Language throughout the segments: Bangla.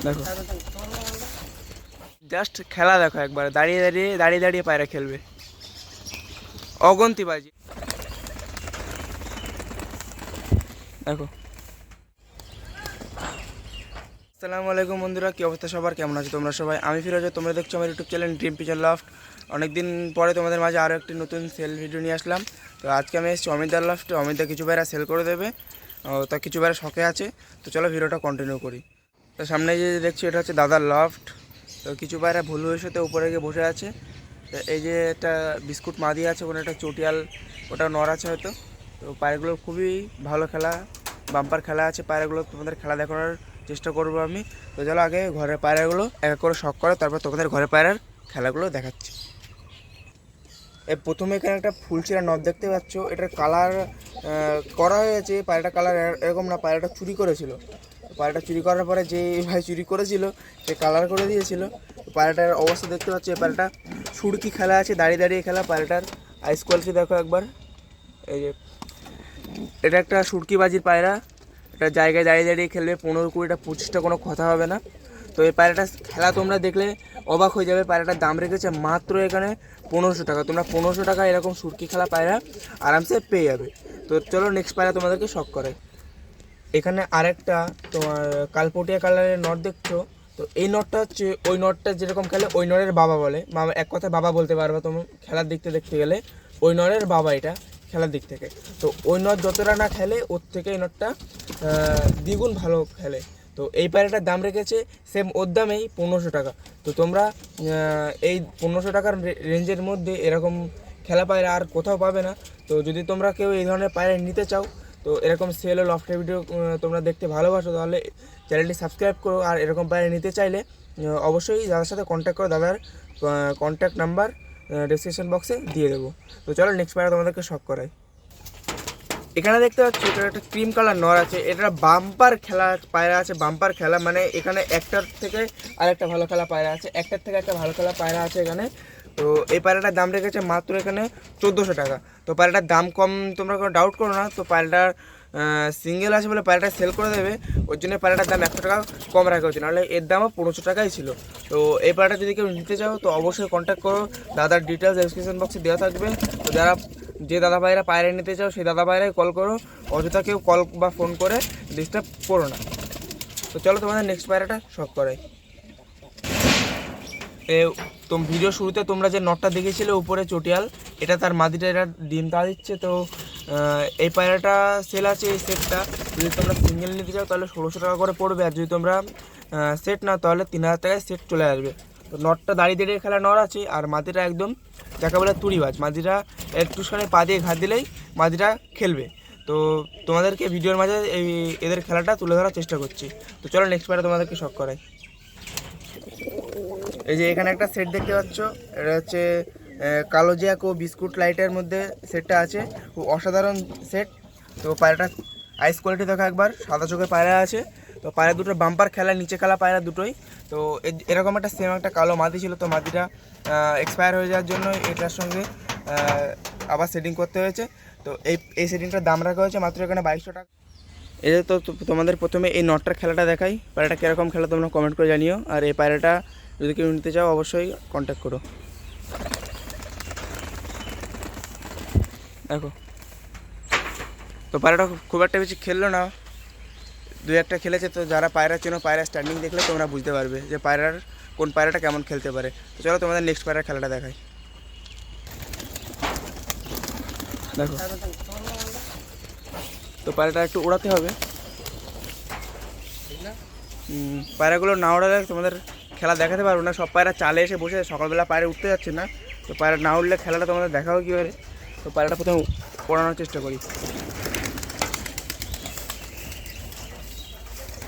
দেখো জাস্ট খেলা দেখো একবার, দাঁড়িয়ে দাঁড়িয়ে দাঁড়িয়ে দাঁড়িয়ে পায়রা খেলবে, অগন্তিবাজি। দেখো। আসসালামু আলাইকুম বন্ধুরা, কী অবস্থা সবার, কেমন আছো তোমরা সবাই? আমি ফিরোজ, তোমরা দেখছো আমার YouTube channel dream pigeon loft. অনেকদিন পরে তোমাদের মাঝে আরও একটি নতুন সেল ভিডিও নিয়ে আসলাম। তো আজকে আমি এসেছি অমিতদার লফটে। অমিতদা কিছু বাইরা সেল করে দেবে, তা কিছু বাইরা শখে আছে। তো চলো ভিডিওটা কন্টিনিউ করি। তো সামনে যে দেখছি এটা হচ্ছে দাদার লফট। তো কিছু বাইরা ভুল সাথে উপরে গিয়ে বসে আছে। তো এই যে একটা বিস্কুট মাদি আছে, ওখানে একটা চটিয়াল, ওটা নর আছে হয়তো। তো পায়রাগুলো খুবই ভালো খেলা, বাম্পার খেলা আছে পায়রাগুলো। তোমাদের খেলা দেখানোর চেষ্টা করবো আমি। তো চলো আগে ঘরের পায়রাগুলো এক এক করে শখ করে, তারপর তোমাদের ঘরের পায়রার খেলাগুলো দেখাচ্ছি। এই প্রথমে এখানে একটা ফুলচিরা নদ দেখতে পাচ্ছ। এটার কালার করা হয়েছে, পায়রাটা কালার এরকম না, পায়রাটা চুরি করেছিল। পায়রাটা চুরি করার পরে যে ভাই চুরি করেছিল সে কালার করে দিয়েছিল। পায়রাটার অবস্থা দেখতে পাচ্ছি, এই পায়রাটা সুরকি খেলা আছে, দাঁড়িয়ে দাঁড়িয়ে খেলা। পায়রাটার আইস কোয়ালিটি দেখো একবার। এই যে এটা একটা সুরকিবাজির পায়রা, এটা জায়গায় দাঁড়িয়ে দাঁড়িয়ে খেলবে, 15-20টা 25টা কোনো কথা হবে না। তো এই পায়রাটা খেলা তোমরা দেখলে অবাক হয়ে যাবে। পায়রাটার দাম রেখেছে মাত্র এখানে 1500 টাকা। তোমরা 1500 টাকা এরকম সুরকি খেলা পায়রা আরামসে পেয়ে যাবে। তো চলো নেক্সট পায়রা তোমাদেরকে শখ করে। এখানে আরেকটা তোমার কালপটিয়া কালারের নট দেখছো। তো এই নটটা হচ্ছে ওই নটটা যেরকম খেলে ওই নরের বাবা বলে, এক কথায় বাবা বলতে পারবে তুমি খেলার দিক থেকে দেখতে গেলে। ওই নরের বাবা এটা খেলার দিক থেকে। তো ওই নট যতটা না খেলে ওর থেকে এই নটটা দ্বিগুণ ভালো খেলে। তো এই পায়রাটার দাম রেখেছে সেম ওর দামেই 1500 টাকা। তো তোমরা এই 1500 টাকার রেঞ্জের মধ্যে এরকম খেলা পায়রা আর কোথাও পাবে না। তো যদি তোমরা কেউ এই ধরনের পায়রা নিতে চাও, তো এরকম সেল ও লফটের ভিডিও তোমরা দেখতে ভালোবাসো, তাহলে চ্যানেলটি সাবস্ক্রাইব করো। আর এরকম পায়রা নিতে চাইলে অবশ্যই দাদার সাথে কন্ট্যাক্ট করো, দাদার কন্ট্যাক্ট নাম্বার ডেসক্রিপশন বক্সে দিয়ে দেবো। তো চলো নেক্সট পায়রা তোমাদেরকে শখ করাই। এখানে দেখতে পাচ্ছি এটা একটা ক্রিম কালার নর আছে। এটা বাম্পার খেলা পায়রা আছে, বাম্পার খেলা মানে এখানে একটার থেকে আরেকটা ভালো খেলা পায়রা আছে, একটার থেকে একটা ভালো খেলা পায়রা আছে এখানে। তো এই পায়রাটার দাম রেখেছে মাত্র এখানে 1400 টাকা। তো পায়রাটার দাম কম তোমরা কোনো ডাউট করো না। তো পায়রাটার সিঙ্গেল আছে বলে পায়রাটা সেল করে দেবে, ওর জন্য পায়রাটার দাম 100 টাকা কম রাখা হচ্ছে, নাহলে এর দামও 1500 টাকাই ছিল। তো এই পায়রাটা যদি কেউ নিতে চাও তো অবশ্যই কন্ট্যাক্ট করো, দাদার ডিটেলস ডেসক্রিপশন বক্সে দেওয়া থাকবে। তো যারা যে দাদা ভাইরা পায়রা নিতে চাও সেই দাদা ভাইরাই কল করো, অযথা কেউ কল বা ফোন করে ডিস্টার্ব করো না। তো চলো তোমাদের নেক্সট পায়রাটা শখ করাই। তো ভিডিও শুরুতে তোমরা যে নটটা দেখেছিলে উপরে চটিয়াল, এটা তার মাদিটা, এটা ডিম তা দিচ্ছে। তো এই পায়রাটা সেল আছে এই সেটটা। যদি তোমরা সিঙ্গেল নিতে চাও তাহলে 1600 টাকা করে পড়বে, আর যদি তোমরা সেট নাও তাহলে 3000 টাকায় সেট চলে আসবে। তো নটটা দাঁড়িয়ে দাঁড়িয়ে খেলা নর আছে, আর মাদিটা একদম যাকে বলে তুড়িবাজ। মাদিটা একটুখানি পা দিয়ে ঘাত দিলেই মাদিটা খেলবে। তো তোমাদেরকে ভিডিওর মাঝে এদের খেলাটা তুলে ধরার চেষ্টা করছি। তো চলো নেক্সট পায়রা তোমাদেরকে শখ করাই। এই যে এখানে একটা সেট দেখতে পাচ্ছ, এটা হচ্ছে কালো জ্যাক ও বিস্কুট লাইটের মধ্যে সেটটা আছে, খুব অসাধারণ সেট। তো পায়রাটা আইস কোয়ালিটি দেখো একবার, সাদা চোখের পায়রা আছে। তো পায়রা দুটো বাম্পার খেলা, নিচে খেলা পায়রা দুটোই। তো এরকম একটা সেম একটা কালো মাদি ছিল, তো মাদিটা এক্সপায়ার হয়ে যাওয়ার জন্য এটার সঙ্গে আবার সেটিং করতে হয়েছে। তো এই সেটিংটার দাম রাখা হয়েছে মাত্র এখানে 2200 টাকা। এই তো তোমাদের প্রথমে এই নটটার খেলাটা দেখাই, পায়রাটা কীরকম খেলা তোমরা কমেন্ট করে জানিও। আর এই পায়রাটা যদি কেউ নিতে চাও অবশ্যই কন্ট্যাক্ট করো। দেখো তো পায়রাটা খুব একটা বেশি খেললো না, 2-1টা খেলেছে। তো যারা পায়রা চেনো, পায়রা স্ট্যান্ডিং দেখলে তোমরা বুঝতে পারবে যে পায়রার কোন পায়রাটা কেমন খেলতে পারে। তো চলো তোমাদের নেক্সট পায়রার খেলাটা দেখাই। দেখো তো পায়রাটা একটু ওড়াতে হবে, পায়রাগুলো না ওড়ালে তোমাদের খেলা দেখাতে পারবো না। সব পায়রা চালে এসে বসে, সকালবেলা পায়রা উঠতে যাচ্ছে না। তো পায়রা না উঠলে খেলাটা তোমাদের দেখাবো কীভাবে। তো পায়রাটা প্রথমে ওড়ানোর চেষ্টা করি।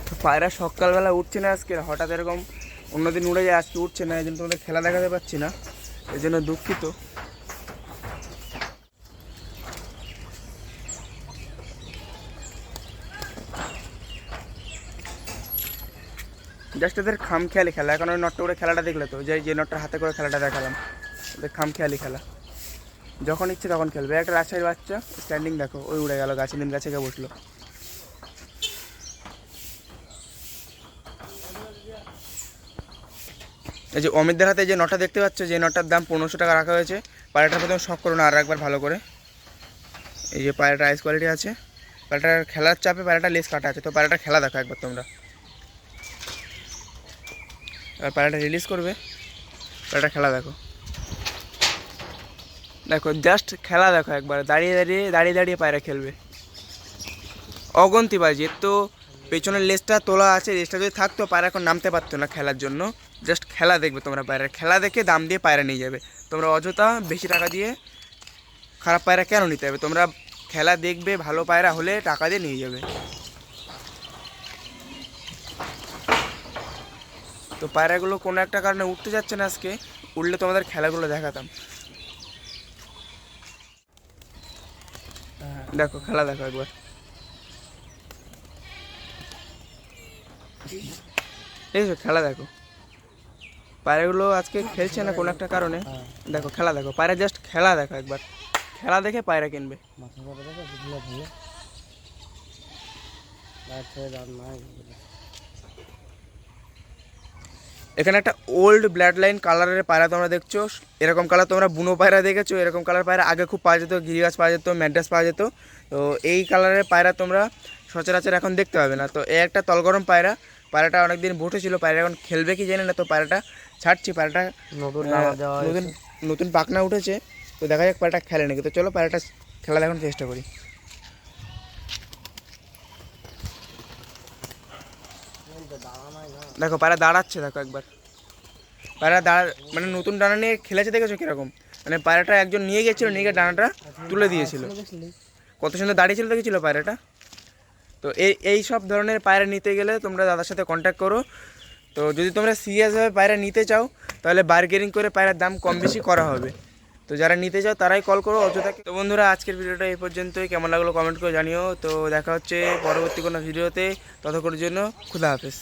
তো পায়রা সকালবেলা উঠছে না আজকে, হঠাৎ এরকম অন্যদিন উড়ে যায়, আজকে উঠছে না, এই জন্য তোমাদের খেলা দেখাতে পারছি না, এই জন্য দুঃখিত। জাস্ট এদের খামখেয়ালি খেলা। এখন ওই নটটা করে খেলাটা দেখলে তো, যে নটটার হাতে করে খেলাটা দেখালাম, ওদের খামখেয়ালি খেলা, যখন ইচ্ছে তখন খেলবে। একটা রাজশাহীর বাচ্চা স্ট্যান্ডিং দেখো, ওই উড়ে গেল গাছে, নিম গাছে গিয়ে বসলো। এই যে অমিতদের হাতে যে নটটা দেখতে পাচ্ছ, যে নটটার দাম 1500 টাকা রাখা হয়েছে। পায়রাটা প্রথমে শখ করো না, আর একবার ভালো করে। এই যে পায়রাটা আইস কোয়ালিটি আছে, পায়রাটার খেলার চাপে পায়রাটা লেস কাটা আছে। তো পায়রাটা খেলা দেখো একবার তোমরা। এবার পায়রাটা রিলিজ করবে, পায়রাটা খেলা দেখো। দেখো জাস্ট খেলা দেখো একবার, দাঁড়িয়ে দাঁড়িয়ে দাঁড়িয়ে দাঁড়িয়ে পায়রা খেলবে। অগন্তি বাজি তো, পেছনের লেজটা তোলা আছে, লেজটা যদি থাকতো পায়রা এখন নামতে পারতো না খেলার জন্য। জাস্ট খেলা দেখবে তোমরা, পায়রার খেলা দেখে দাম দিয়ে পায়রা নিয়ে যাবে। তোমরা অযথা বেশি টাকা দিয়ে খারাপ পায়রা কেন নিতে হবে? তোমরা খেলা দেখবে, ভালো পায়রা হলে টাকা দিয়ে নিয়ে যাবে। তো পায়রাগুলো কোনো একটা কারণে উঠতে যাচ্ছে না আজকে, উঠলে তোমাদের খেলাগুলো দেখাতাম। দেখো খেলা দেখো একবার, এই খেলা দেখো। পায়রাগুলো আজকে খেলছে না কোনো একটা কারণে। দেখো খেলা দেখো, পায়রা জাস্ট খেলা দেখো একবার, খেলা দেখে পায়রা কিনবে। এখানে একটা ওল্ড ব্লাড লাইন কালারের পায়রা তোমরা দেখছো। এরকম কালার তোমরা বুনো পায়রা দেখেছো, এরকম কালার পায়রা আগে খুব পাওয়া যেত, গিরিবাজ পাওয়া যেত, ম্যাড্রাস পাওয়া যেত। তো এই কালারের পায়রা তোমরা সচরাচর এখন দেখতে পাবে না। তো এই একটা তলগরম পায়রা, পায়রাটা অনেকদিন বসে ছিল, পায়রা এখন খেলবে কি জানি না। তো পায়রাটা ছাড়ছি, পায়রাটা নতুন নতুন পাখনা উঠেছে। তো দেখা যাক পায়রাটা খেলে নাকি। তো চলো পায়রাটা খেলা দেখানোর চেষ্টা করি। দেখো পায়রা দাঁড়াচ্ছে, দেখো একবার পায়রা মানে নতুন ডানা নিয়ে খেলেছে, দেখেছো কীরকম? মানে পায়রাটা একজন নিয়ে গেছিলো, নিয়ে গিয়ে ডানাটা তুলে দিয়েছিল, কত সুন্দর দাঁড়িয়েছিল দেখেছিল পায়রাটা। তো এই সব ধরনের পায়রা নিতে গেলে তোমরা দাদার সাথে কন্ট্যাক্ট করো। তো যদি তোমরা সিরিয়াসভাবে পায়রা নিতে চাও, তাহলে বার্গেনিং করে পায়রার দাম কম বেশি করা হবে। তো যারা নিতে চাও তারাই কল করো অযথা। তো বন্ধুরা আজকের ভিডিওটা এই পর্যন্তই, কেমন লাগলো কমেন্ট করে জানিও। তো দেখা হচ্ছে পরবর্তী কোনো ভিডিওতে, ততক্ষণের জন্য খুদা হাফেজ।